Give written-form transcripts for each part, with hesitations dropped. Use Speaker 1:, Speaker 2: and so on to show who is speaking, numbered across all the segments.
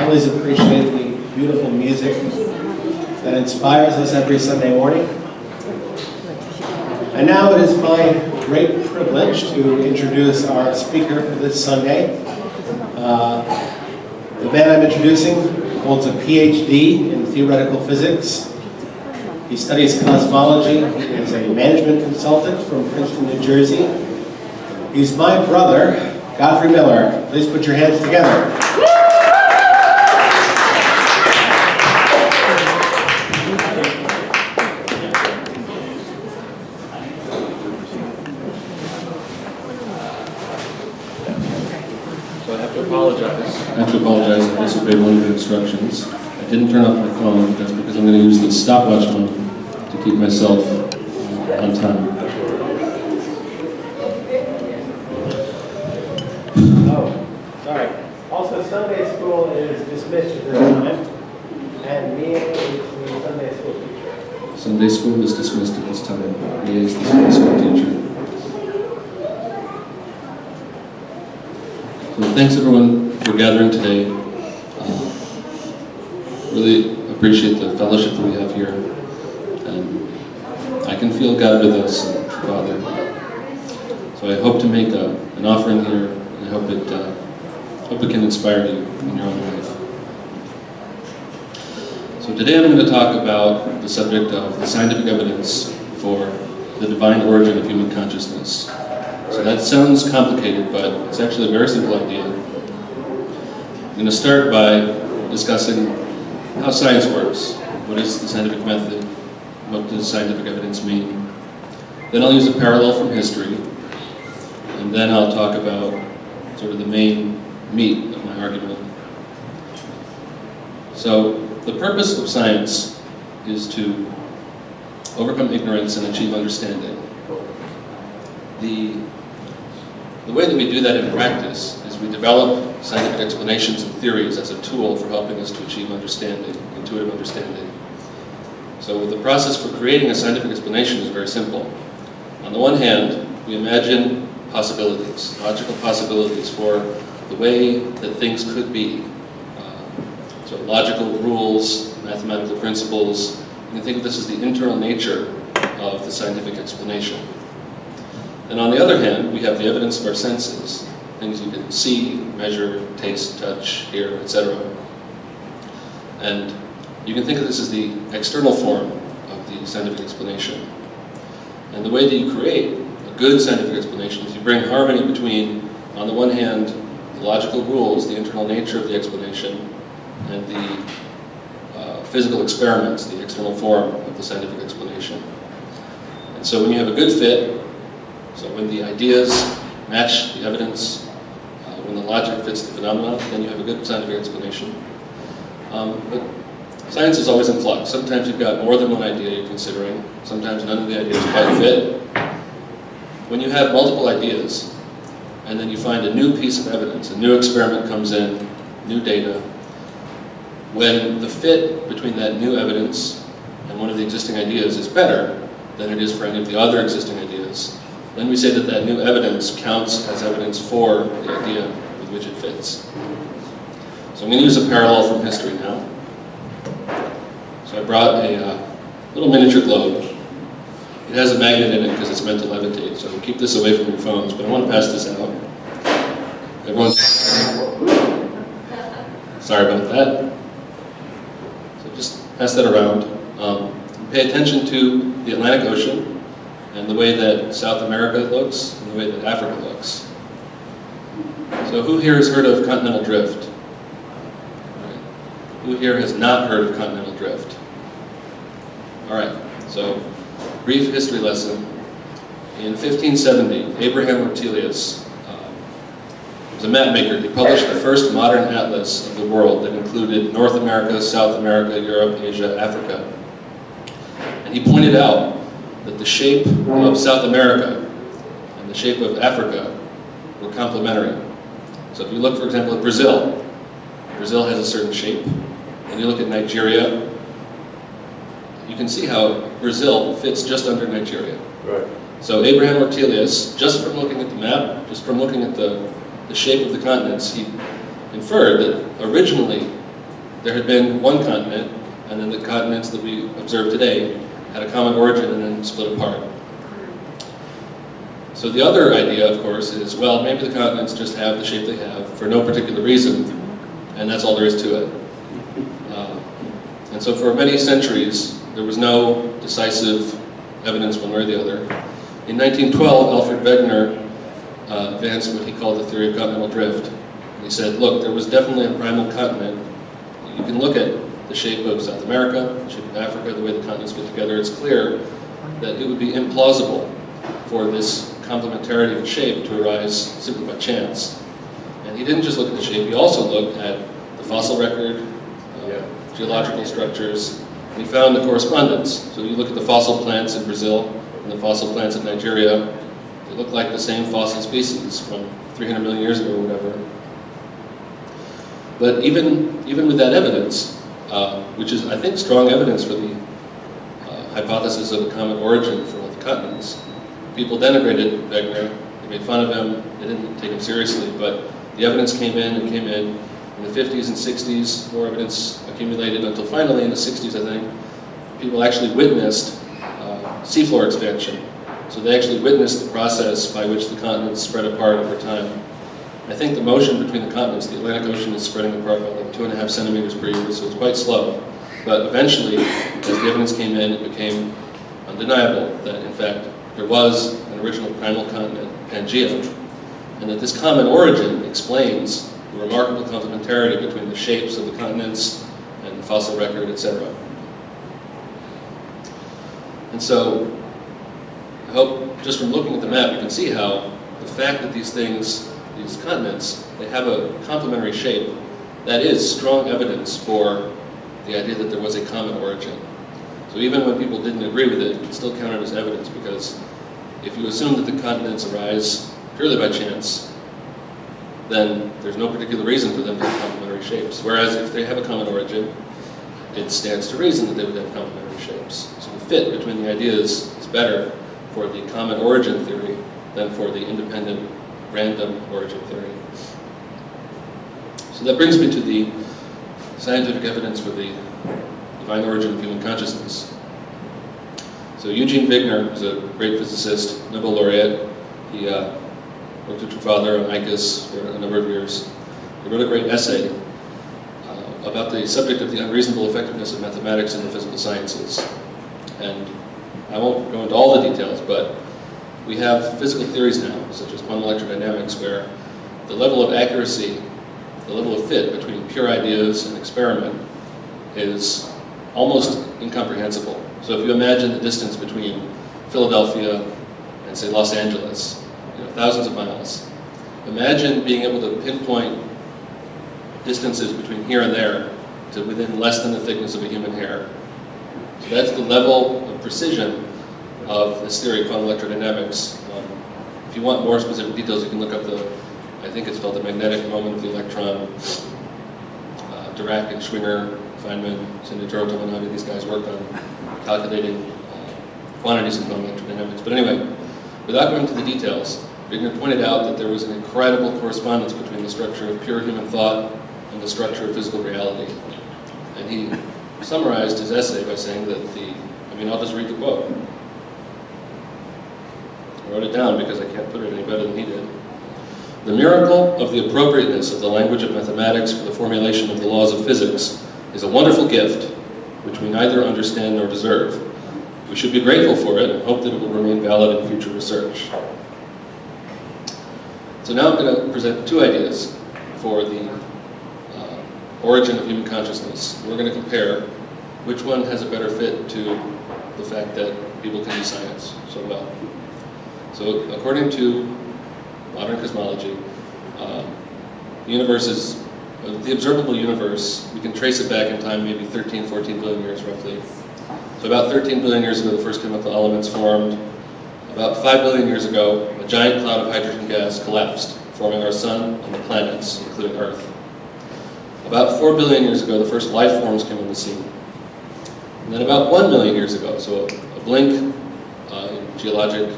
Speaker 1: always appreciate the beautiful music that inspires us every Sunday morning. And now it is my great privilege to introduce our speaker for this Sunday. The man I'm introducing holds a PhD in theoretical physics. He studies cosmology. He is a management consultant from Princeton, New Jersey. He's my brother, Godfrey Miller. Please put your hands together.
Speaker 2: So I have to apologize. I disobeyed one of the instructions. I didn't turn off my phone, but that's because I'm going to use the stopwatch mode to keep myself on time.
Speaker 1: Oh, sorry. Also, Sunday school is dismissed at this time, and Mia is the Sunday school teacher.
Speaker 2: Sunday school is dismissed at this time. He is the Sunday school teacher. So thanks everyone for gathering today. Really appreciate the fellowship that we have here. And I can feel God with us, and Father. So I hope to make an offering here, and I hope it can inspire you in your own life. So today I'm going to talk about the subject of the scientific evidence for the divine origin of human consciousness. So that sounds complicated, but it's actually a very simple idea. I'm going to start by discussing how science works. What is the scientific method? What does scientific evidence mean? Then I'll use a parallel from history, and then I'll talk about sort of the main meat of my argument. So the purpose of science is to overcome ignorance and achieve understanding. The way that we do that in practice is we develop scientific explanations and theories as a tool for helping us to achieve understanding, intuitive understanding. So the process for creating a scientific explanation is very simple. On the one hand, we imagine possibilities, logical possibilities for the way that things could be. So logical rules, mathematical principles. You can think of this as the internal nature of the scientific explanation. And on the other hand, we have the evidence of our senses, things you can see, measure, taste, touch, hear, etc. And you can think of this as the external form of the scientific explanation. And the way that you create a good scientific explanation is you bring harmony between, on the one hand, the logical rules, the internal nature of the explanation, and the physical experiments, the external form of the scientific explanation. And so when you have a good fit, so when the ideas match the evidence, when the logic fits the phenomena, then you have a good scientific explanation. But science is always in flux. Sometimes you've got more than one idea you're considering. Sometimes none of the ideas quite fit. When you have multiple ideas, and then you find a new piece of evidence, a new experiment comes in, new data, when the fit between that new evidence and one of the existing ideas is better than it is for any of the other existing ideas, then we say that that new evidence counts as evidence for the idea with which it fits. So I'm going to use a parallel from history now. So I brought a little miniature globe. It has a magnet in it because it's meant to levitate, so keep this away from your phones, but I want to pass this out. Everyone, sorry about that. So just pass that around. Pay attention to the Atlantic Ocean and the way that South America looks and the way that Africa looks. So who here has heard of continental drift? Right. Who here has not heard of continental drift? All right, so brief history lesson. In 1570, Abraham Ortelius was a map maker. He published the first modern atlas of the world that included North America, South America, Europe, Asia, Africa. And he pointed out that the shape of South America and the shape of Africa were complementary. So if you look, for example, at Brazil, Brazil has a certain shape. And you look at Nigeria, you can see how Brazil fits just under Nigeria.
Speaker 3: Right.
Speaker 2: So Abraham Ortelius, just from looking at the map, just from looking at the shape of the continents, he inferred that originally there had been one continent, and then the continents that we observe today had a common origin and then split apart. So the other idea, of course, is, well, maybe the continents just have the shape they have for no particular reason, and that's all there is to it. And so for many centuries, there was no decisive evidence one way or the other. In 1912, Alfred Wegener advanced what he called the theory of continental drift. And he said, look, there was definitely a primal continent. You can look at the shape of South America, the shape of Africa, the way the continents fit together. It's clear that it would be implausible for this complementarity of shape to arise simply by chance. And he didn't just look at the shape, he also looked at the fossil record, geological structures, and he found the correspondence. So you look at the fossil plants in Brazil and the fossil plants in Nigeria, they look like the same fossil species from 300 million years ago or whatever. But even with that evidence, which is, I think, strong evidence for the hypothesis of a common origin for all the continents, people denigrated Wegener, they made fun of him, they didn't take him seriously, but the evidence came in and came in. In the 50s and 60s, more evidence accumulated until finally in the 60s, I think, people actually witnessed seafloor expansion. So they actually witnessed the process by which the continents spread apart over time. I think the motion between the continents, the Atlantic Ocean is spreading apart by like 2.5 centimeters per year, so it's quite slow. But eventually, as the evidence came in, it became undeniable that, in fact, there was an original primal continent, Pangaea, and that this common origin explains the remarkable complementarity between the shapes of the continents and the fossil record, etc. And so, I hope just from looking at the map, you can see how the fact that these things, these continents, they have a complementary shape, that is strong evidence for the idea that there was a common origin. So even when people didn't agree with it, it still counted as evidence, because if you assume that the continents arise purely by chance, then there's no particular reason for them to have complementary shapes. Whereas if they have a common origin, it stands to reason that they would have complementary shapes. So the fit between the ideas is better for the common origin theory than for the independent random origin theory. So that brings me to the scientific evidence for the divine origin of human consciousness. So Eugene Wigner was a great physicist, Nobel laureate. He worked with your father on ICUS for a number of years. He wrote a great essay about the subject of the unreasonable effectiveness of mathematics in the physical sciences. And I won't go into all the details, but we have physical theories now, such as quantum electrodynamics, where the level of accuracy, the level of fit between pure ideas and experiment is almost incomprehensible. So if you imagine the distance between Philadelphia and, say, Los Angeles, thousands of miles. Imagine being able to pinpoint distances between here and there to within less than the thickness of a human hair. So that's the level of precision of this theory of quantum electrodynamics. If you want more specific details, you can look up I think it's called the magnetic moment of the electron. Dirac and Schwinger, Feynman, Sinditoro Tomonagi, these guys worked on calculating quantities in quantum electrodynamics. But anyway, without going into the details, Wigner pointed out that there was an incredible correspondence between the structure of pure human thought and the structure of physical reality. And he summarized his essay by saying that I'll just read the quote. I wrote it down because I can't put it any better than he did. The miracle of the appropriateness of the language of mathematics for the formulation of the laws of physics is a wonderful gift which we neither understand nor deserve. We should be grateful for it and hope that it will remain valid in future research. So now I'm going to present two ideas for the origin of human consciousness. We're going to compare which one has a better fit to the fact that people can do science so well. So according to modern cosmology, the observable universe, we can trace it back in time maybe 13, 14 billion years roughly. So about 13 billion years ago, the first chemical elements formed. About 5 billion years ago, a giant cloud of hydrogen gas collapsed, forming our sun and the planets, including Earth. About 4 billion years ago, the first life forms came on the scene. And then about 1 million years ago, so a blink in geologic,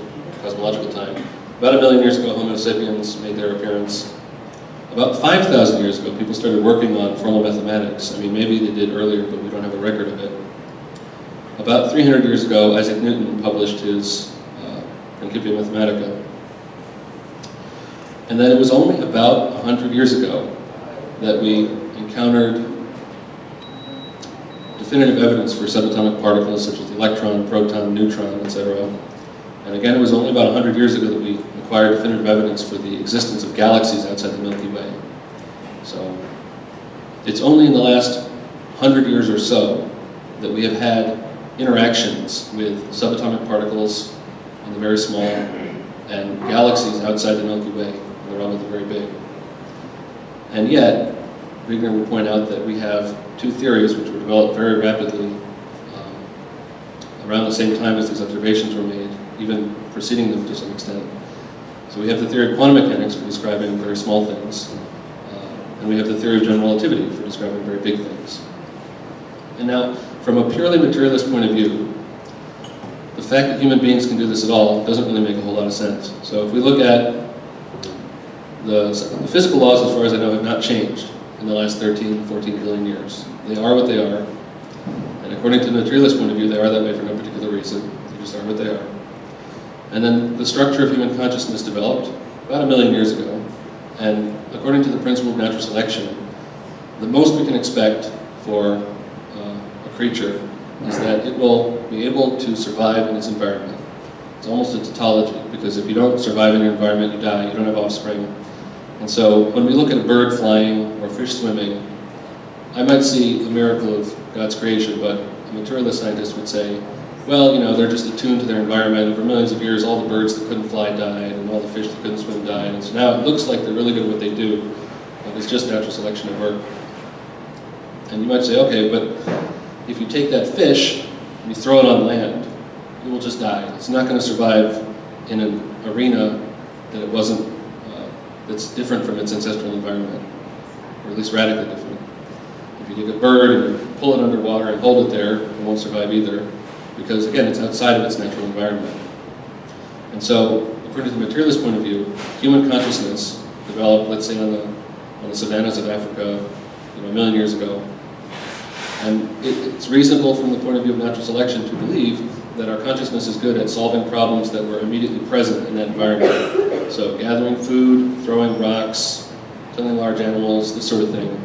Speaker 2: cosmological time, about 1 million years ago, Homo sapiens made their appearance. About 5,000 years ago, people started working on formal mathematics. I mean, maybe they did earlier, but we don't have a record of it. About 300 years ago, Isaac Newton published his Principia Mathematica. And then it was only about 100 years ago that we encountered definitive evidence for subatomic particles such as the electron, proton, neutron, etc. And again, it was only about 100 years ago that we acquired definitive evidence for the existence of galaxies outside the Milky Way. So it's only in the last 100 years or so that we have had interactions with subatomic particles in the very small and galaxies outside the Milky Way in the realm of the very big. And yet, Wigner would point out that we have two theories which were developed very rapidly around the same time as these observations were made, even preceding them to some extent. So we have the theory of quantum mechanics for describing very small things, and we have the theory of general relativity for describing very big things. And now, from a purely materialist point of view, the fact that human beings can do this at all doesn't really make a whole lot of sense. So if we look at the physical laws, as far as I know, have not changed in the last 13, 14 billion years. They are what they are, and according to the materialist point of view, they are that way for no particular reason. They just are what they are. And then the structure of human consciousness developed about 1 million years ago, and according to the principle of natural selection, the most we can expect for a creature is that it will be able to survive in its environment. It's almost a tautology, because if you don't survive in your environment, you die, you don't have offspring. And so when we look at a bird flying or a fish swimming, I might see a miracle of God's creation, but a materialist scientist would say, well, you know, they're just attuned to their environment. Over millions of years, all the birds that couldn't fly died, and all the fish that couldn't swim died. And so now it looks like they're really good at what they do, but it's just natural selection at work. And you might say, okay, but if you take that fish and you throw it on land, it will just die. It's not going to survive in an arena that it wasn't, that's different from its ancestral environment, or at least radically different. If you take a bird and you pull it underwater and hold it there, it won't survive either, because again, it's outside of its natural environment. And so, according to the materialist point of view, human consciousness developed, let's say, on the savannas of Africa, 1 million years ago. And it's reasonable from the point of view of natural selection to believe that our consciousness is good at solving problems that were immediately present in that environment. So gathering food, throwing rocks, killing large animals, this sort of thing.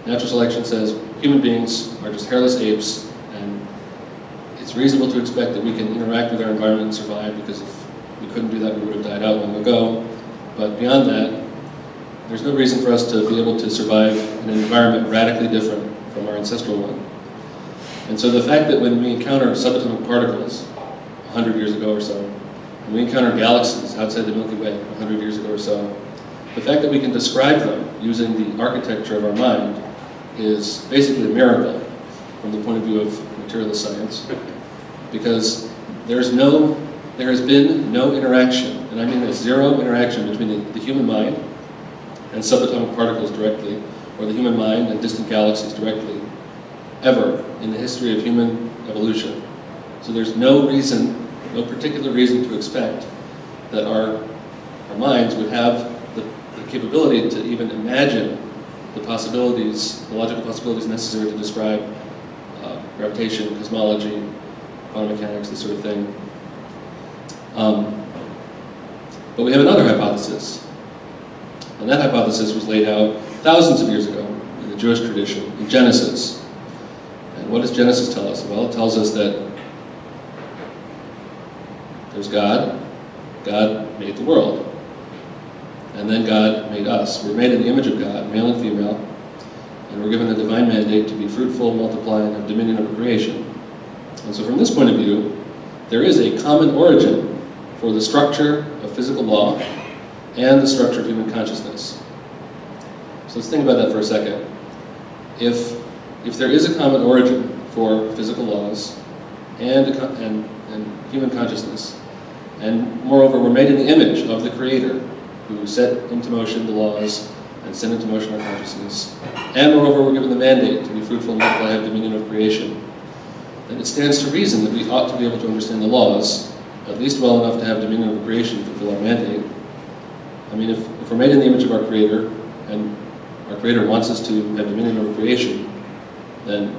Speaker 2: Natural selection says human beings are just hairless apes, and it's reasonable to expect that we can interact with our environment and survive, because if we couldn't do that, we would have died out long ago. But beyond that, there's no reason for us to be able to survive in an environment radically different from our ancestral one. And so the fact that when we encounter subatomic particles 100 years ago or so, when we encounter galaxies outside the Milky Way 100 years ago or so, the fact that we can describe them using the architecture of our mind is basically a miracle from the point of view of materialist science, because there has been no interaction, and I mean there's zero interaction between the human mind and subatomic particles directly, or the human mind and distant galaxies directly, ever in the history of human evolution. So there's no reason, no particular reason to expect that our minds would have the capability to even imagine the possibilities, the logical possibilities necessary to describe gravitation, cosmology, quantum mechanics, this sort of thing. But we have another hypothesis, and that hypothesis was laid out thousands of years ago in the Jewish tradition, in Genesis. And what does Genesis tell us? Well, it tells us that there's God. God made the world. And then God made us. We're made in the image of God, male and female, and we're given a divine mandate to be fruitful, multiply, and have dominion over creation. And so from this point of view, there is a common origin for the structure of physical law and the structure of human consciousness. So let's think about that for a second. If there is a common origin for physical laws and human consciousness, and moreover, we're made in the image of the Creator, who set into motion the laws and set into motion our consciousness, and moreover, we're given the mandate to be fruitful, multiply, have dominion of creation, then it stands to reason that we ought to be able to understand the laws, at least well enough to have dominion over creation, fulfill our mandate. I mean, if we're made in the image of our Creator, and our Creator wants us to have dominion over creation, then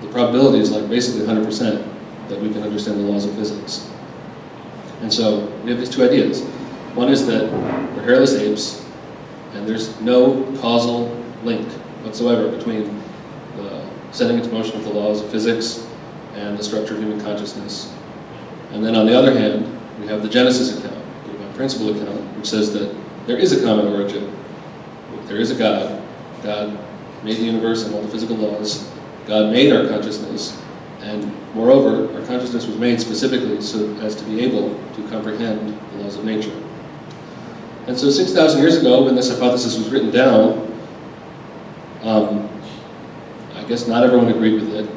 Speaker 2: the probability is like basically 100% that we can understand the laws of physics. And so we have these two ideas. One is that we're hairless apes, and there's no causal link whatsoever between the setting into motion of the laws of physics and the structure of human consciousness. And then on the other hand, we have the Genesis account, the divine principle account, which says that there is a common origin. There is a God. God made the universe and all the physical laws. God made our consciousness, and moreover, our consciousness was made specifically so as to be able to comprehend the laws of nature. And so 6,000 years ago, when this hypothesis was written down, I guess not everyone agreed with it.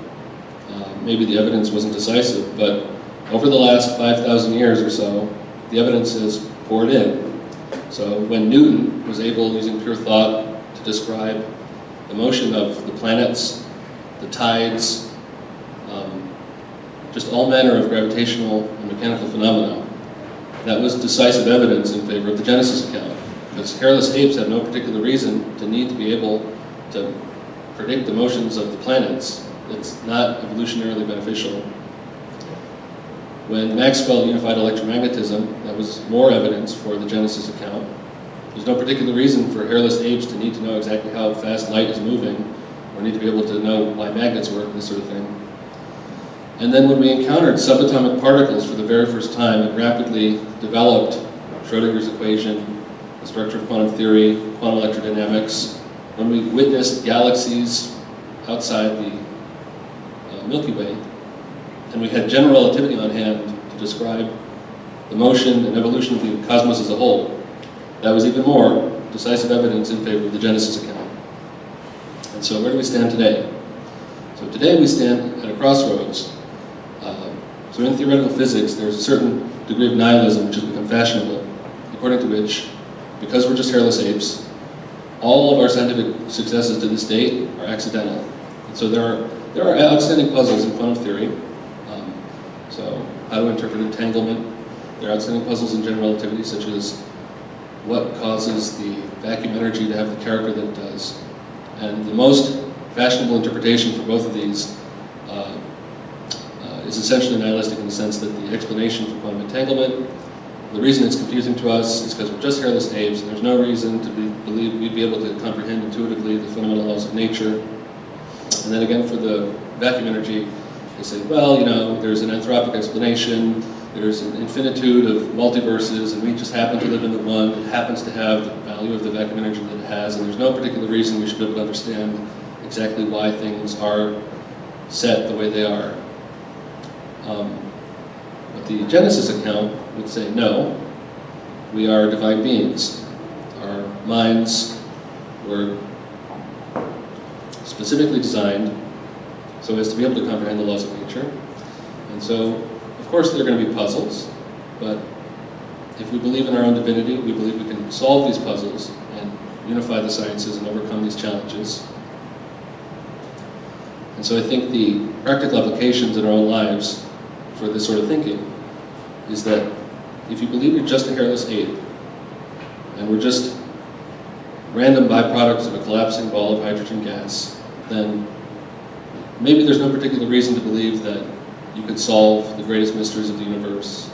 Speaker 2: Maybe the evidence wasn't decisive, but over the last 5,000 years or so, the evidence has poured in. So when Newton was able, using pure thought, to describe the motion of the planets, the tides, just all manner of gravitational and mechanical phenomena, that was decisive evidence in favor of the Genesis account. Because hairless apes have no particular reason to need to be able to predict the motions of the planets. It's not evolutionarily beneficial. When Maxwell unified electromagnetism, that was more evidence for the Genesis account. There's no particular reason for hairless apes to need to know exactly how fast light is moving, or need to be able to know why magnets work, this sort of thing. And then when we encountered subatomic particles for the very first time, it rapidly developed Schrödinger's equation, the structure of quantum theory, quantum electrodynamics. When we witnessed galaxies outside the Milky Way, and we had general relativity on hand to describe the motion and evolution of the cosmos as a whole, that was even more decisive evidence in favor of the Genesis account. And so where do we stand today? So today we stand at a crossroads. So in theoretical physics, there's a certain degree of nihilism which has become fashionable, according to which, because we're just hairless apes, all of our scientific successes to this date are accidental. And so there are outstanding puzzles in quantum theory. So how to interpret entanglement. There are outstanding puzzles in general relativity, such as what causes the vacuum energy to have the character that it does. And the most fashionable interpretation for both of these is essentially nihilistic in the sense that the explanation for quantum entanglement, the reason it's confusing to us is because we're just hairless apes, and there's no reason to believe we'd be able to comprehend intuitively the fundamental laws of nature. And then again, for the vacuum energy, they say, well, you know, there's an anthropic explanation, there's an infinitude of multiverses, and we just happen to live in the one that happens to have the value of the vacuum energy that it has, and there's no particular reason we should be able to understand exactly why things are set the way they are. But the Genesis account would say, no, we are divine beings. Our minds were specifically designed so as to be able to comprehend the laws of nature. And so, of course, there are going to be puzzles, but if we believe in our own divinity, we believe we can solve these puzzles and unify the sciences and overcome these challenges. And so I think the practical applications in our own lives for this sort of thinking is that if you believe you're just a hairless ape, and we're just random byproducts of a collapsing ball of hydrogen gas, then maybe there's no particular reason to believe that you could solve the greatest mysteries of the universe,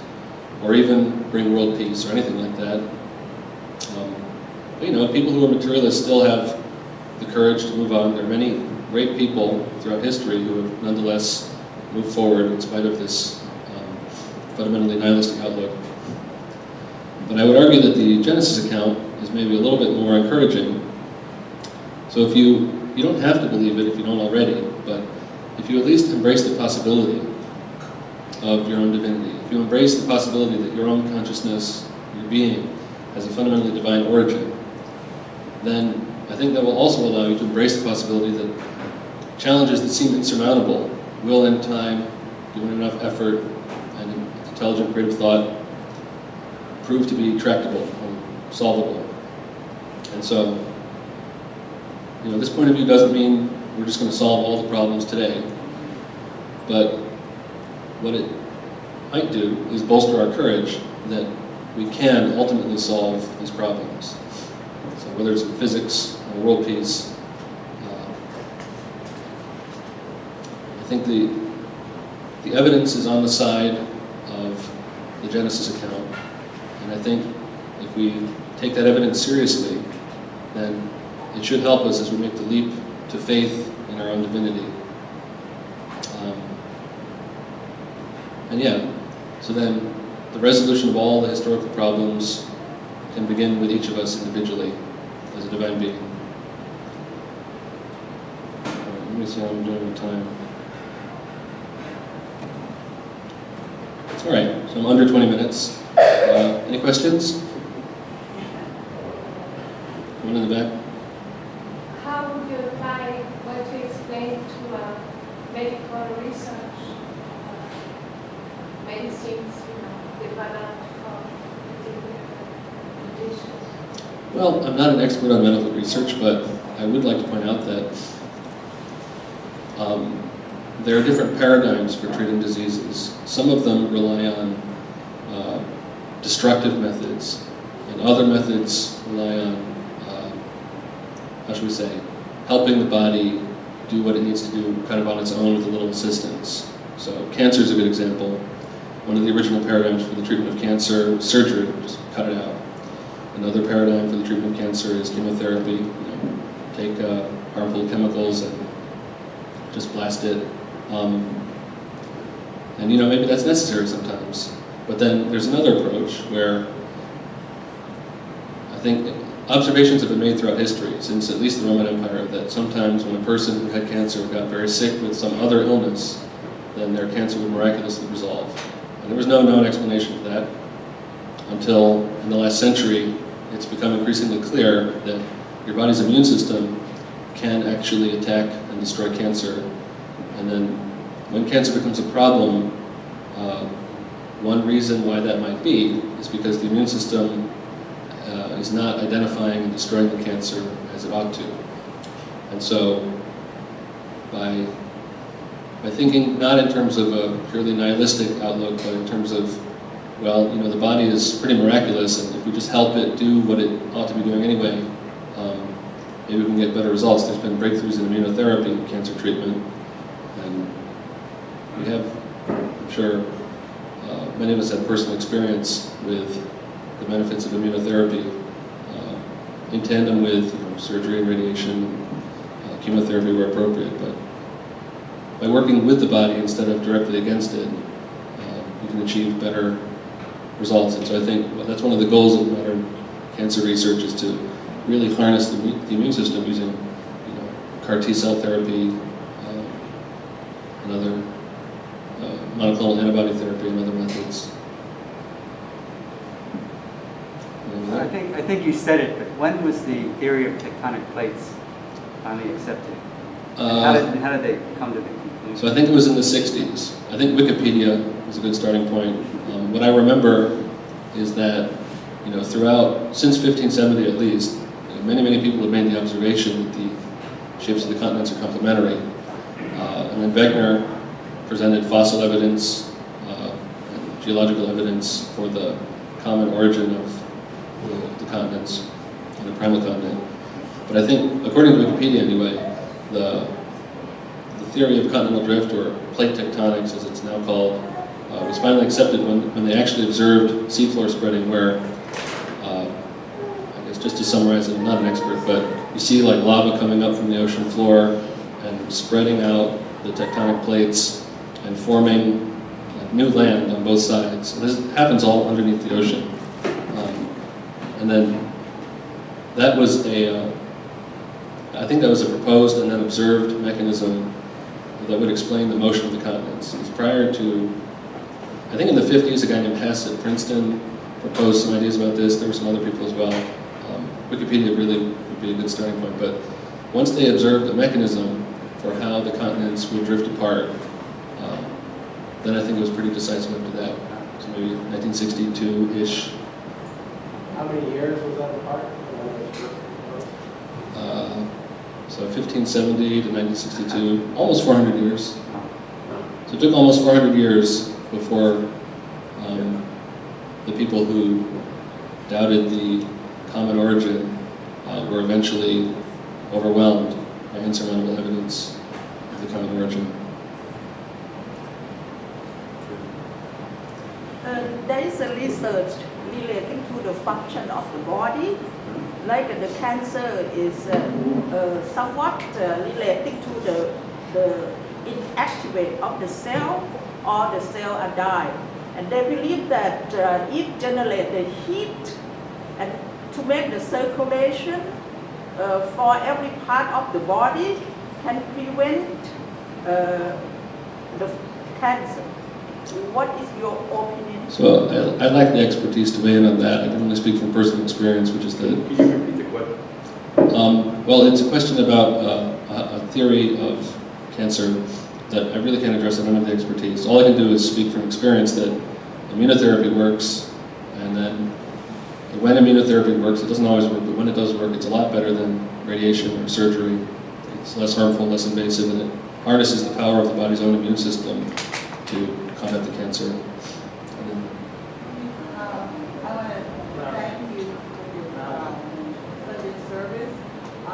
Speaker 2: or even bring world peace, or anything like that. But you know, people who are materialists still have the courage to move on. There are many great people throughout history who have nonetheless moved forward in spite of this fundamentally nihilistic outlook. But I would argue that the Genesis account is maybe a little bit more encouraging. So if you don't have to believe it if you don't already, but if you at least embrace the possibility of your own divinity, if you embrace the possibility that your own consciousness, your being, has a fundamentally divine origin, then I think that will also allow you to embrace the possibility that challenges that seem insurmountable will, in time, given enough effort and intelligent creative thought, prove to be tractable and solvable. And so, you know, this point of view doesn't mean we're just going to solve all the problems today, but what it might do is bolster our courage that we can ultimately solve these problems. So whether it's in physics or world peace. I think the evidence is on the side of the Genesis account, and I think if we take that evidence seriously, then it should help us as we make the leap to faith in our own divinity. And yeah, so then the resolution of all the historical problems can begin with each of us individually as a divine being. All right, let me see how I'm doing with time. All right, so I'm under 20 minutes. Any questions? One in the back.
Speaker 3: How would you apply what you explained to medical research, medicines, developed for conditions?
Speaker 2: Well, I'm not an expert on medical research, but I would like to point out that there are different paradigms for treating diseases. Some of them rely on destructive methods, and other methods rely on, how should we say, helping the body do what it needs to do kind of on its own with a little assistance. So cancer is a good example. One of the original paradigms for the treatment of cancer was surgery, just cut it out. Another paradigm for the treatment of cancer is chemotherapy. Take harmful chemicals and just blast it. And maybe that's necessary sometimes. But then there's another approach where I think observations have been made throughout history, since at least the Roman Empire, that sometimes when a person who had cancer got very sick with some other illness, then their cancer would miraculously resolve. And there was no known explanation for that until in the last century it's become increasingly clear that your body's immune system can actually attack and destroy cancer. And then when cancer becomes a problem, one reason why that might be is because the immune system is not identifying and destroying the cancer as it ought to. And so by thinking not in terms of a purely nihilistic outlook, but in terms of, the body is pretty miraculous, and if we just help it do what it ought to be doing anyway, maybe we can get better results. There's been breakthroughs in immunotherapy in cancer treatment, and we have, I'm sure, many of us have personal experience with the benefits of immunotherapy in tandem with surgery and radiation, chemotherapy where appropriate. But by working with the body instead of directly against it, we can achieve better results. And so I think that's one of the goals of modern cancer research, is to really harness the immune system using CAR T-cell therapy, and other monoclonal antibody therapy and other methods.
Speaker 4: I think you said it, but when was the theory of tectonic plates finally accepted? How did they come to the conclusion?
Speaker 2: So I think it was in the 60s. I think Wikipedia is a good starting point. What I remember is that, throughout, since 1570 at least, many people have made the observation that the shapes of the continents are complementary. And then Wegener presented fossil evidence, and geological evidence for the common origin of the continents and the primal continent. But I think, according to Wikipedia anyway, the theory of continental drift, or plate tectonics as it's now called, was finally accepted when they actually observed seafloor spreading, where, I guess just to summarize it, I'm not an expert, but you see like lava coming up from the ocean floor and spreading out the tectonic plates and forming new land on both sides. And this happens all underneath the ocean. And then that was I think that was a proposed and then observed mechanism that would explain the motion of the continents. It was prior to, I think in the 50s, a guy named Hess at Princeton proposed some ideas about this. There were some other people as well. Wikipedia really would be a good starting point. But once they observed a mechanism for how the continents would drift apart, then I think it was pretty decisive after that. So maybe 1962-ish.
Speaker 5: How many years was that apart?
Speaker 2: So 1570 to 1962, almost 400 years. So it took almost 400 years before the people who doubted the common origin were eventually overwhelmed by insurmountable evidence of the common origin.
Speaker 6: There is a research relating to the function of the body, like the cancer is somewhat relating to the inactivate of the cell, or the cell are died. And they believe that it generates the heat and to make the circulation for every part of the body can prevent the cancer. What is your opinion?
Speaker 2: So I'd like the expertise to weigh in on that. I can only speak from personal experience, which is that...
Speaker 7: Can you repeat the question?
Speaker 2: Well, it's a question about a theory of cancer that I really can't address. I don't have the expertise. All I can do is speak from experience that immunotherapy works, and then when immunotherapy works, it doesn't always work, but when it does work, it's a lot better than radiation or surgery. It's less harmful, less invasive, and it harnesses the power of the body's own immune system to combat the cancer.
Speaker 8: I want to thank you for your service. I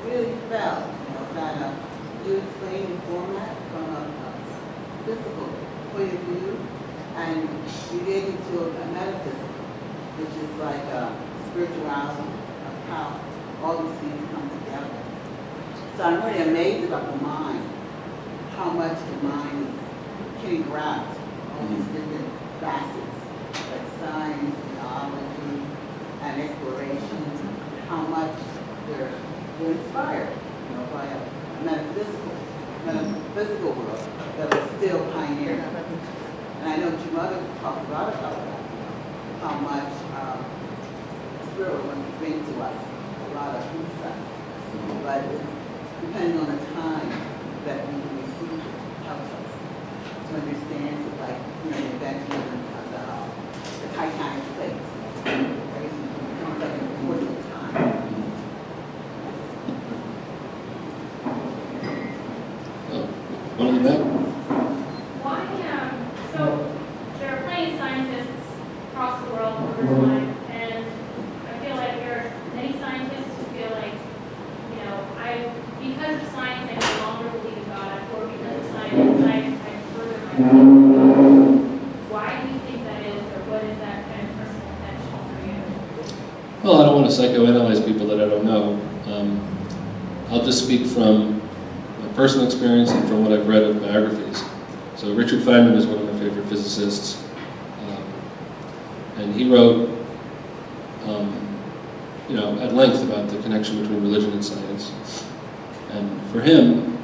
Speaker 8: really felt that you explained the format from a physical point of view, and you get into a metaphysical, which is like a spirituality of how all these things come together. So I'm really amazed about the mind, how much the mind can grasp all these different facets, like science, theology, and exploration, how much they're inspired, by a metaphysical world that is still pioneering. And I know your mother talked a lot about that, how much spirit wants to bring to us a lot of insight. But depending on the time that we can receive it, helps us to understand, like, the invention of the Titanic plates. Everything becomes like an important time.
Speaker 2: One in the back?
Speaker 9: Why, so there are plenty of scientists across the world over time, and I feel like there are many scientists who feel like, because of science, I no longer believe in God, or because of science, I further my faith. Why do you think that is, or what is that kind of personal connection for you?
Speaker 2: Well, I don't want to psychoanalyze people that I don't know. I'll just speak from my personal experience and from what I've read of biographies. So Richard Feynman is one of my favorite physicists, and he wrote, at length about the connection between religion and science. And for him,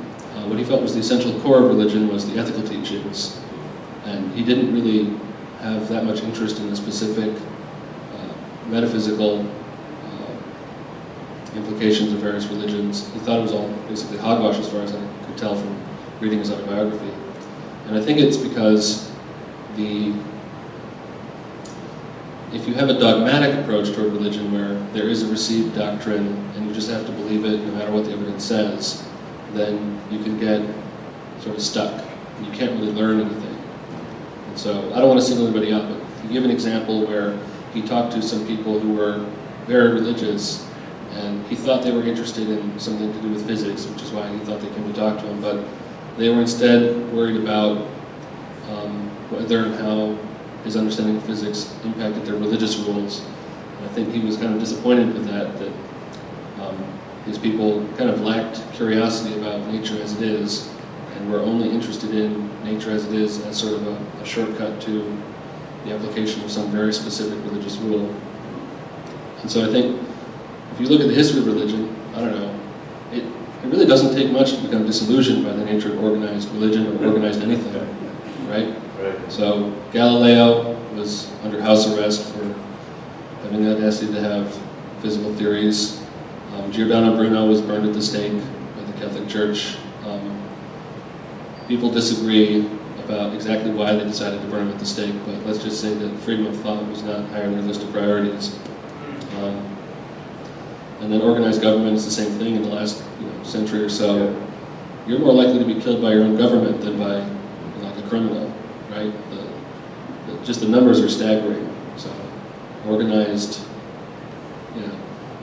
Speaker 2: what he felt was the essential core of religion was the ethical teachings, and he didn't really have that much interest in the specific metaphysical implications of various religions. He thought it was all basically hogwash as far as I could tell from reading his autobiography. And I think it's because if you have a dogmatic approach toward religion where there is a received doctrine and you just have to believe it no matter what the evidence says, then you can get sort of stuck. You can't really learn anything. And so I don't want to single anybody out, but to give an example where he talked to some people who were very religious, and he thought they were interested in something to do with physics, which is why he thought they came to talk to him, but they were instead worried about whether and how his understanding of physics impacted their religious rules. And I think he was kind of disappointed with that these people kind of lacked curiosity about nature as it is, and were only interested in nature as it is as sort of a shortcut to the application of some very specific religious rule. And so I think if you look at the history of religion, I don't know, it really doesn't take much to become disillusioned by the nature of organized religion or organized anything, right?
Speaker 7: Right.
Speaker 2: So Galileo was under house arrest for having the audacity to have physical theories. Giordano Bruno was burned at the stake by the Catholic Church. People disagree about exactly why they decided to burn him at the stake, but let's just say that freedom of thought was not high on their list of priorities. And then organized government is the same thing in the last century or so. You're more likely to be killed by your own government than by like a criminal, right? Just the numbers are staggering. So organized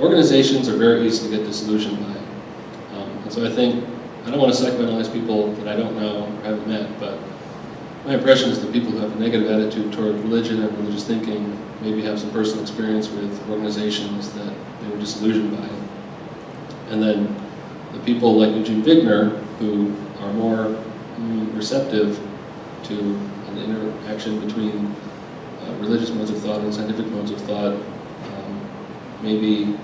Speaker 2: organizations are very easy to get disillusioned by. And so I think, I don't want to psychoanalyze people that I don't know or haven't met, but my impression is that people who have a negative attitude toward religion and religious thinking maybe have some personal experience with organizations that they were disillusioned by. And then the people like Eugene Wigner, who are more receptive to an interaction between religious modes of thought and scientific modes of thought, maybe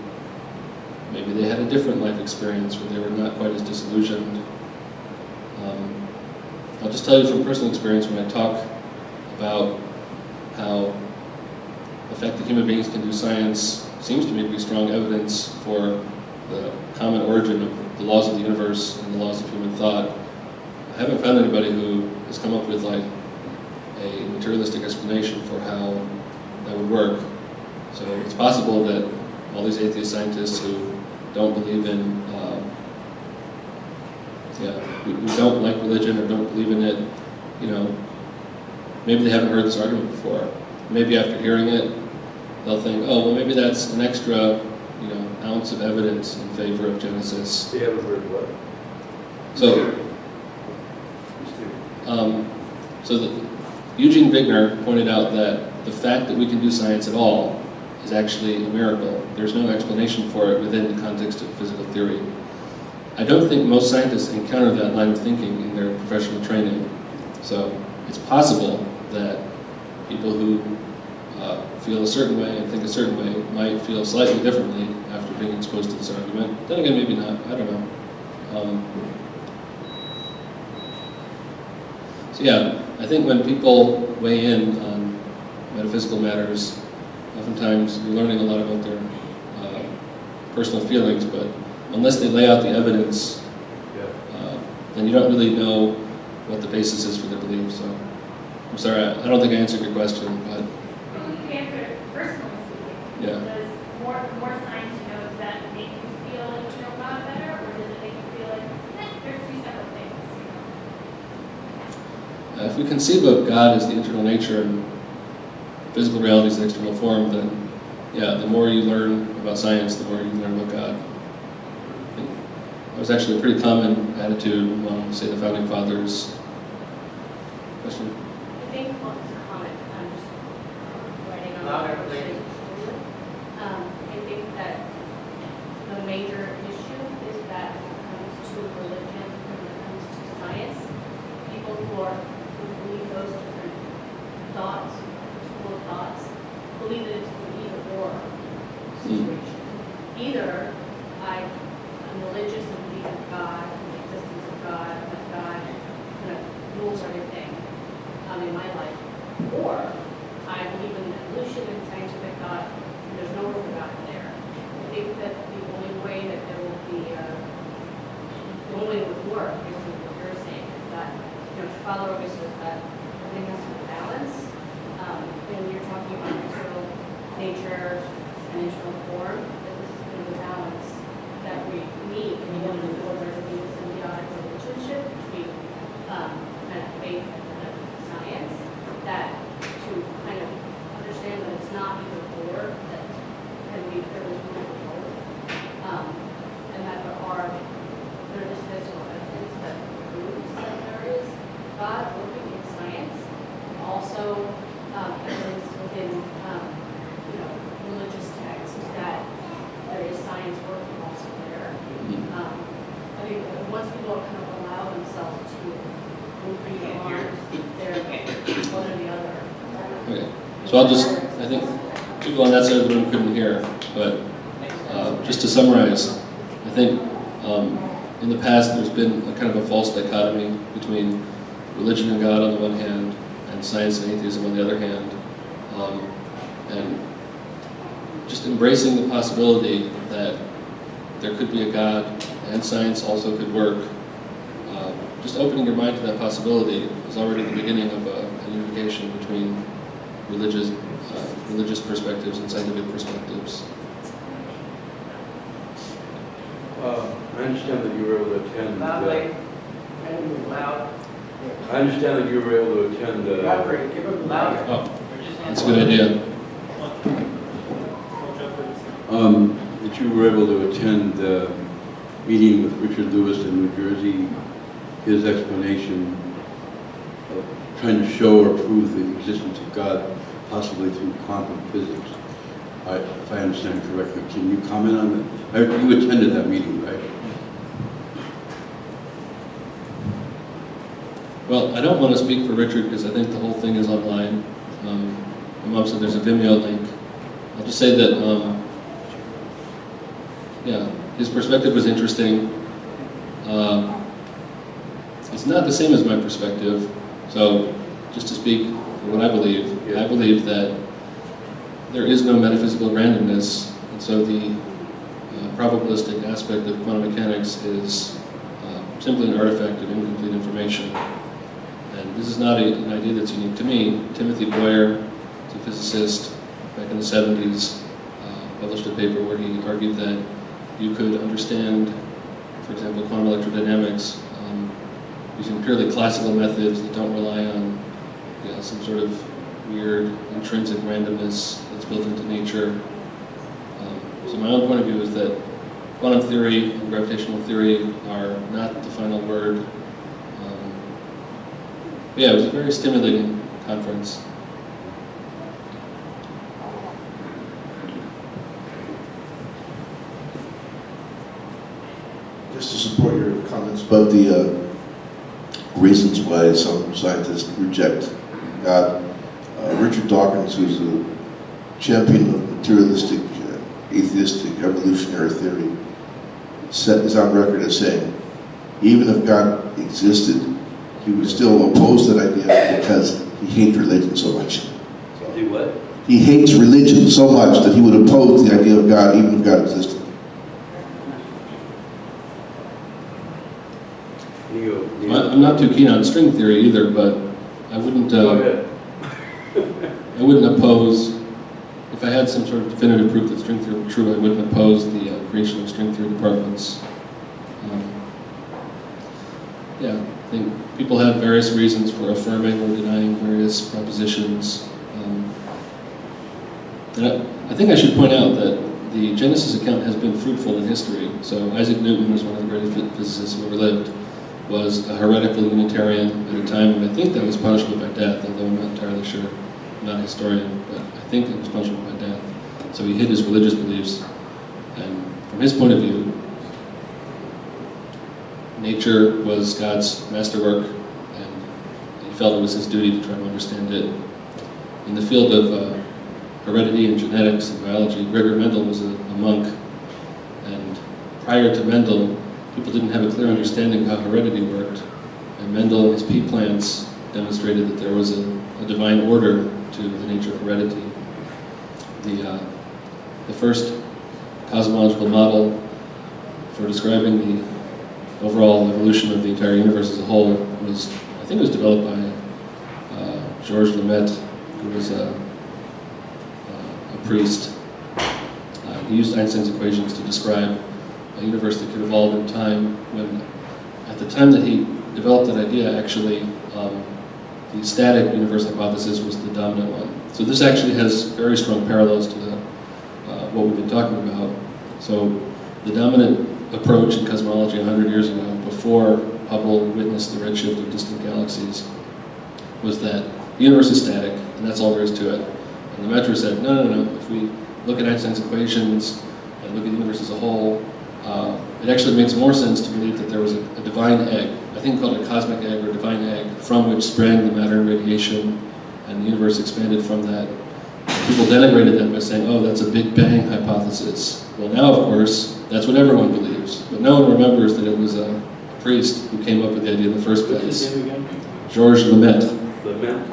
Speaker 2: they had a different life experience where they were not quite as disillusioned. I'll just tell you from personal experience when I talk about how the fact that human beings can do science seems to me to be strong evidence for the common origin of the laws of the universe and the laws of human thought. I haven't found anybody who has come up with like a materialistic explanation for how that would work. So it's possible that all these atheist scientists who don't believe in, who don't like religion or don't believe in it, maybe they haven't heard this argument before. Maybe after hearing it, they'll think, oh, well, maybe that's an extra, ounce of evidence in favor of Genesis.
Speaker 7: They haven't heard what?
Speaker 2: So Eugene Wigner pointed out that the fact that we can do science at all is actually a miracle. There's no explanation for it within the context of physical theory. I don't think most scientists encounter that line of thinking in their professional training. So it's possible that people who feel a certain way and think a certain way might feel slightly differently after being exposed to this argument. Then again, maybe not. I don't know. So yeah, I think when people weigh in on metaphysical matters, oftentimes you're learning a lot about their personal feelings, but unless they lay out the evidence, then you don't really know what the basis is for their beliefs. So I'm sorry, I don't think I answered your question, but
Speaker 9: Well, you can answer it personally speaking.
Speaker 2: Yeah.
Speaker 9: Does more science you know, does that make you feel like you know God better, or does it make you feel like they're two separate things?
Speaker 2: if we conceive of God as the internal nature and physical reality as the external form, then yeah, the more you learn about science, the more you learn about God. I think that was actually a pretty common attitude among, say, the Founding Fathers. Question?
Speaker 10: I think, well, it's a comment, I'm just writing on
Speaker 5: Louder,
Speaker 10: the
Speaker 5: please.
Speaker 10: I think that the major issue is that when it comes to religion, when it comes to science, people who believe those different thoughts, school of thoughts, believe that it's an either-or situation. Either I'm religious and believe in God, in the existence of God, that God kind of rules everything in my life, or I believe in evolution and scientific thought, and there's no room for God there. I think that the only way that there will be, the only way it would work is what you're saying, is that, Father always says that everything has to be balanced. When you're talking about internal nature and internal form, that this is kind of the balance that we need in order to be a symbiotic relationship between kind of faith and science, that to kind of understand that it's not either or, that can be privileged room for both, and that there is physical evidence that proves that there is God working in science, and also evidence within religious texts that there is science working also there. I think that once people kind of allow themselves to move beyond their one or the other.
Speaker 2: Okay. So I think people on that side of the room couldn't hear, but just to summarize, I think in the past there's been a kind of a false dichotomy between religion and God on the one hand, and science and atheism on the other hand, and just embracing the possibility that there could be a God and science also could work. Just opening your mind to that possibility is already the beginning of a unification between religious perspectives and scientific perspectives.
Speaker 7: I understand that you were able to attend.
Speaker 5: Loudly. And loud.
Speaker 7: I understand that you were able to attend.
Speaker 5: Godfrey, give him louder.
Speaker 2: Oh, that's a good idea.
Speaker 7: It that you were able to attend the meeting with Richard Lewis in New Jersey, his explanation of trying to show or prove the existence of God, possibly through quantum physics. If I understand correctly, can you comment on that? You attended that meeting, right?
Speaker 2: Well, I don't want to speak for Richard because I think the whole thing is online. Mom said there's a Vimeo link. I'll just say that, yeah, his perspective was interesting. It's not the same as my perspective. So, just to speak for what I believe that there is no metaphysical randomness, and so the probabilistic aspect of quantum mechanics is simply an artifact of incomplete information. And this is not an idea that's unique to me. Timothy Boyer, who's a physicist back in the 70s, published a paper where he argued that you could understand, for example, quantum electrodynamics using purely classical methods that don't rely on some sort of weird intrinsic randomness that's built into nature. So my own point of view is that quantum theory and gravitational theory are not the final word. Yeah, it was a very stimulating conference.
Speaker 11: Just to support your comments about the reasons why some scientists reject God, Richard Dawkins, who's a champion of materialistic, atheistic, evolutionary theory, is on record as saying, even if God existed, he would still oppose that idea because he hates religion so much.
Speaker 7: He what?
Speaker 11: He hates religion so much that he would oppose the idea of God even if God existed.
Speaker 2: I'm not too keen on string theory either, but I wouldn't.
Speaker 7: Go ahead.
Speaker 2: I wouldn't oppose. If I had some sort of definitive proof that string theory were true, I wouldn't oppose the creation of string theory departments. Yeah, I think people have various reasons for affirming or denying various propositions. And I think I should point out that the Genesis account has been fruitful in history. So Isaac Newton was one of the greatest physicists who ever lived, was a heretical Unitarian at a time when I think that was punishable by death, although I'm not entirely sure. I'm not a historian, but I think it was punishable by death. So he hid his religious beliefs, and from his point of view, nature was God's masterwork, and he felt it was his duty to try to understand it. In the field of heredity and genetics and biology, Gregor Mendel was a monk, and prior to Mendel, people didn't have a clear understanding of how heredity worked, and Mendel and his pea plants demonstrated that there was a divine order to the nature of heredity. The first cosmological model for describing the overall evolution of the entire universe as a whole was, I think it was developed by Georges Lemaitre, who was a priest. He used Einstein's equations to describe a universe that could evolve in time, when at the time that he developed that idea, actually, the static universe hypothesis was the dominant one. So this actually has very strong parallels to what we've been talking about. So the dominant approach in cosmology 100 years ago, before Hubble witnessed the redshift of distant galaxies, was that the universe is static, and that's all there is to it. And Lemaitre said, no. If we look at Einstein's equations and look at the universe as a whole, it actually makes more sense to believe that there was a divine egg, I think called a cosmic egg or divine egg, from which sprang the matter and radiation, and the universe expanded from that. People denigrated that by saying, oh, that's a Big Bang hypothesis. Well, now, of course, that's what everyone believes. But no one remembers that it was a priest who came up with the idea in the first place.
Speaker 7: What's his name again?
Speaker 2: Georges Lemaitre.
Speaker 7: Lemaitre?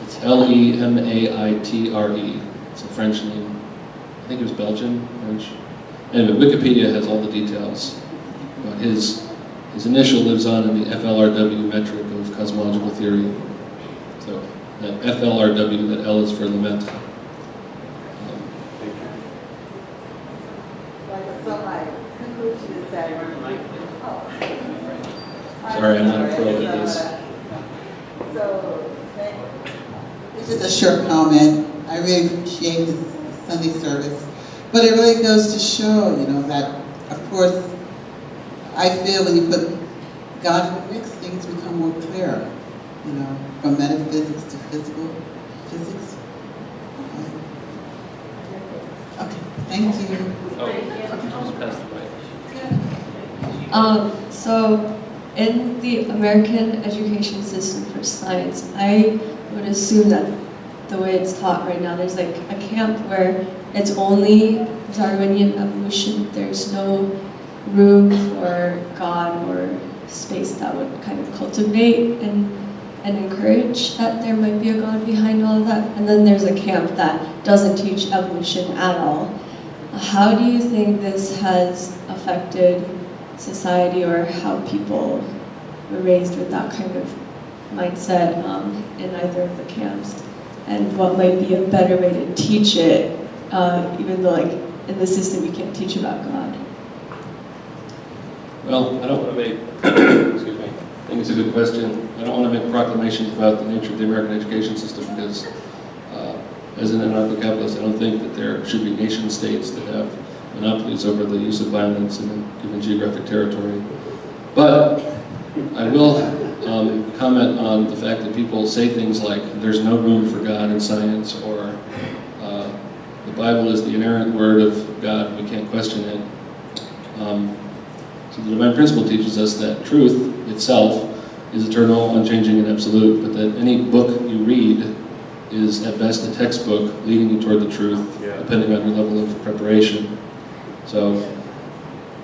Speaker 2: It's Lemaitre. It's a French name. I think it was Belgian, French. Anyway, Wikipedia has all the details. But his initial lives on in the FLRW metric of cosmological theory. So that FLRW, that L is for Lemaitre.
Speaker 8: So my conclusion is that,
Speaker 2: Sorry, I'm not a pro at this.
Speaker 8: So, this is a short comment. I really appreciate this Sunday service. But it really goes to show, that, of course, I feel when you put God in the mix, things become more clear, from metaphysics to physics. Okay, thank you.
Speaker 2: Just pass the mic.
Speaker 12: So in the American education system for science, I would assume that the way it's taught right now, there's like a camp where it's only Darwinian evolution. There's no room for God or space that would kind of cultivate and encourage that there might be a God behind all of that. And then there's a camp that doesn't teach evolution at all. How do you think this has affected society, or how people were raised with that kind of mindset in either of the camps? And what might be a better way to teach it, even though like in the system you can't teach about God?
Speaker 2: Well, I don't want to make, excuse me, I think it's a good question. I don't want to make proclamations about the nature of the American education system because as an anarcho-capitalist, I don't think that there should be nation states that have monopolies over the use of violence in a given geographic territory. But I will comment on the fact that people say things like, there's no room for God in science, or the Bible is the inerrant word of God, we can't question it. So the divine principle teaches us that truth itself is eternal, unchanging, and absolute, but that any book you read is at best a textbook leading you toward the truth, depending on your level of preparation. So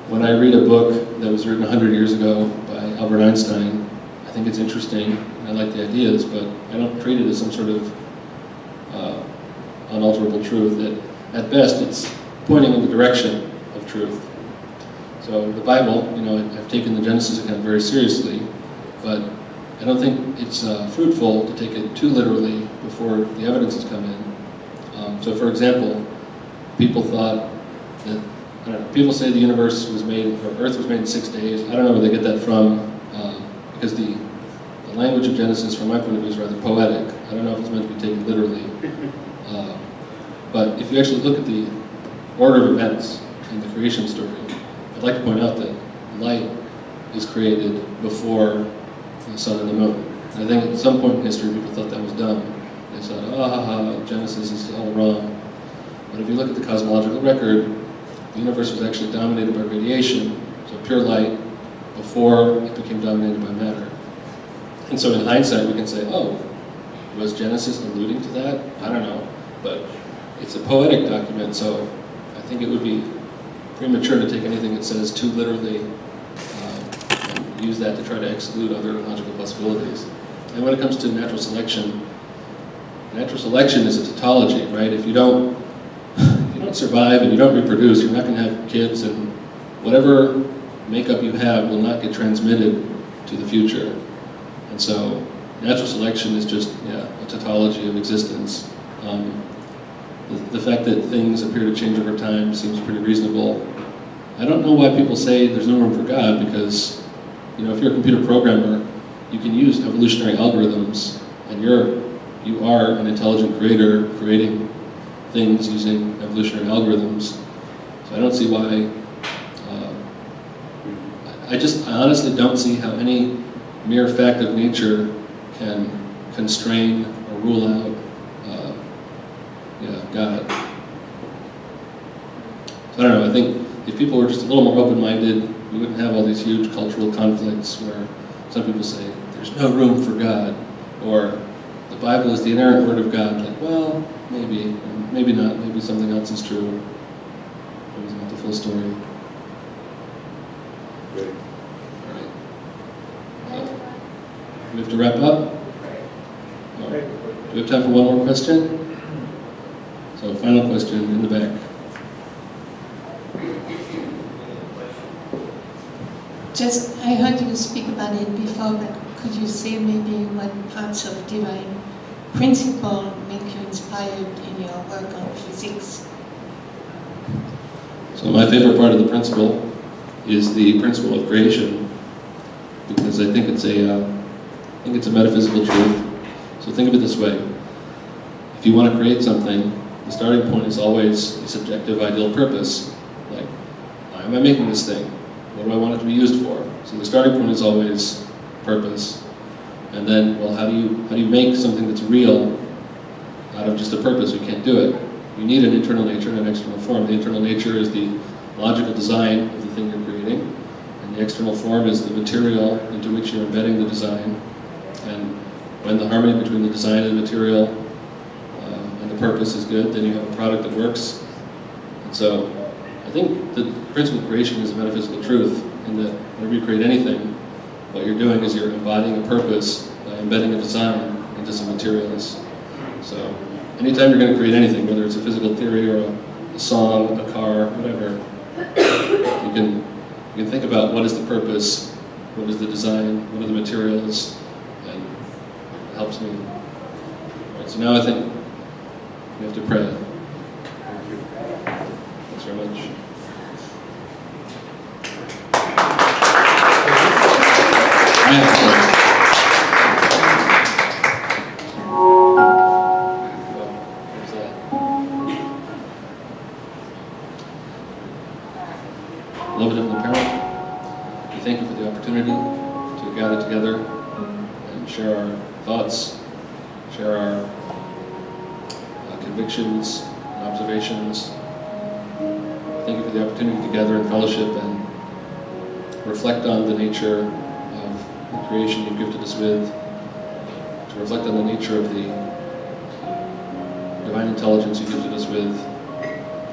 Speaker 2: when I read a book that was written 100 years ago by Albert Einstein, I think it's interesting, and I like the ideas, but I don't treat it as some sort of unalterable truth. At best, it's pointing in the direction of truth. So the Bible, I've taken the Genesis account very seriously, but I don't think it's fruitful to take it too literally before the evidence has come in. So for example, people thought that, people say the universe was made, or Earth was made in 6 days. I don't know where they get that from, because the language of Genesis, from my point of view, is rather poetic. I don't know if it's meant to be taken literally. But if you actually look at the order of events in the creation story, I'd like to point out that light is created before the sun and the moon. And I think at some point in history, people thought that was dumb. They said, Genesis is all wrong. But if you look at the cosmological record, the universe was actually dominated by radiation, so pure light, before it became dominated by matter. And so in hindsight, we can say, was Genesis alluding to that? I don't know. But it's a poetic document, so I think it would be premature to take anything it says too literally and use that to try to exclude other logical possibilities. And when it comes to natural selection is a tautology, right? If you don't survive and you don't reproduce, you're not going to have kids, and whatever makeup you have will not get transmitted to the future. And so natural selection is just a tautology of existence. The fact that things appear to change over time seems pretty reasonable. I don't know why people say there's no room for God, because if you're a computer programmer, you can use evolutionary algorithms, and you are an intelligent creator creating things using evolutionary algorithms. So I don't see why. I honestly don't see how any mere fact of nature can constrain or rule out God. So I don't know, I think if people were just a little more open-minded, we wouldn't have all these huge cultural conflicts where some people say, there's no room for God, or the Bible is the inerrant word of God. Like, well, maybe, maybe not, maybe something else is true. Maybe it's not the full story.
Speaker 7: Great.
Speaker 2: All right. So, we have to wrap up? Oh, do we have time for one more question? So, final question in the back.
Speaker 13: I heard you speak about it before, but could you say maybe what parts of divine principle make you inspired in your work on physics?
Speaker 2: So my favorite part of the principle is the principle of creation, because I think it's a metaphysical truth. So think of it this way: if you want to create something, the starting point is always a subjective ideal purpose. Like, why am I making this thing? What do I want it to be used for? So the starting point is always purpose. And then, well, how do you make something that's real out of just a purpose? You can't do it. You need an internal nature and an external form. The internal nature is the logical design of the thing you're creating, and the external form is the material into which you're embedding the design. And when the harmony between the design and the material and the purpose is good, then you have a product that works. And so I think the principle of creation is a metaphysical truth in that whenever you create anything, what you're doing is you're embodying a purpose by embedding a design into some materials. So anytime you're going to create anything, whether it's a physical theory or a song, a car, whatever, you can think about what is the purpose, what is the design, what are the materials, and it helps me. All right, so now I think we have to pray. Thanks very much. I have to pray. What's that? Beloved Heavenly Parent, we thank you for the opportunity to gather together and share our thoughts, share our convictions and observations. Thank you for the opportunity to gather in fellowship and reflect on the nature of the creation you've gifted us with, to reflect on the nature of the divine intelligence you gifted us with.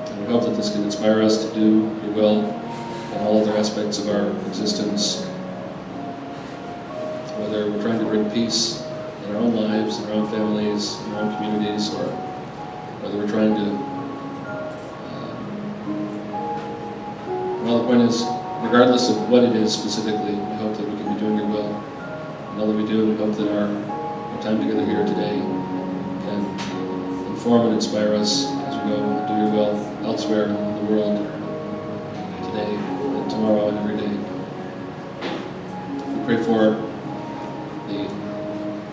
Speaker 2: And we hope that this can inspire us to do your will in all other aspects of our existence, whether we're trying to bring peace in our own lives, in our own families, in our own communities, or whether we're trying to, well, the point is, regardless of what it is specifically, we hope that we can be doing your will. And all that we do, we hope that our time together here today can inform and inspire us as we go and do your will elsewhere in the world today and tomorrow and every day. We pray for the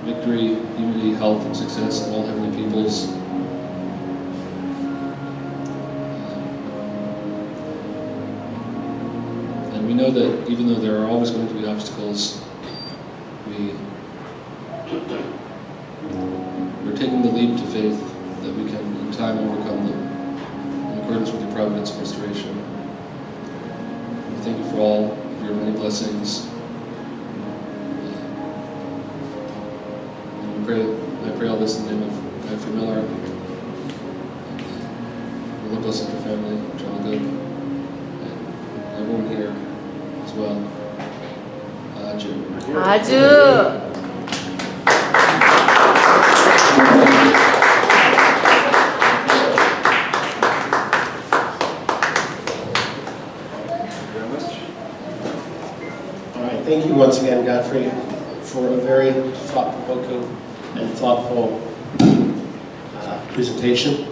Speaker 2: victory, unity, health, and success of all heavenly peoples. And we know that even though there are always going to be obstacles, we're taking the leap to faith that we can in time overcome them in accordance with your providence and restoration. We thank you for all of your many blessings. And I pray all this in the name of Godfrey Miller. And Lord bless your family, John Good, and everyone here as well. Aju.
Speaker 6: 아주.
Speaker 1: All right, thank you once again, Godfrey, for a very thought-provoking and thoughtful presentation.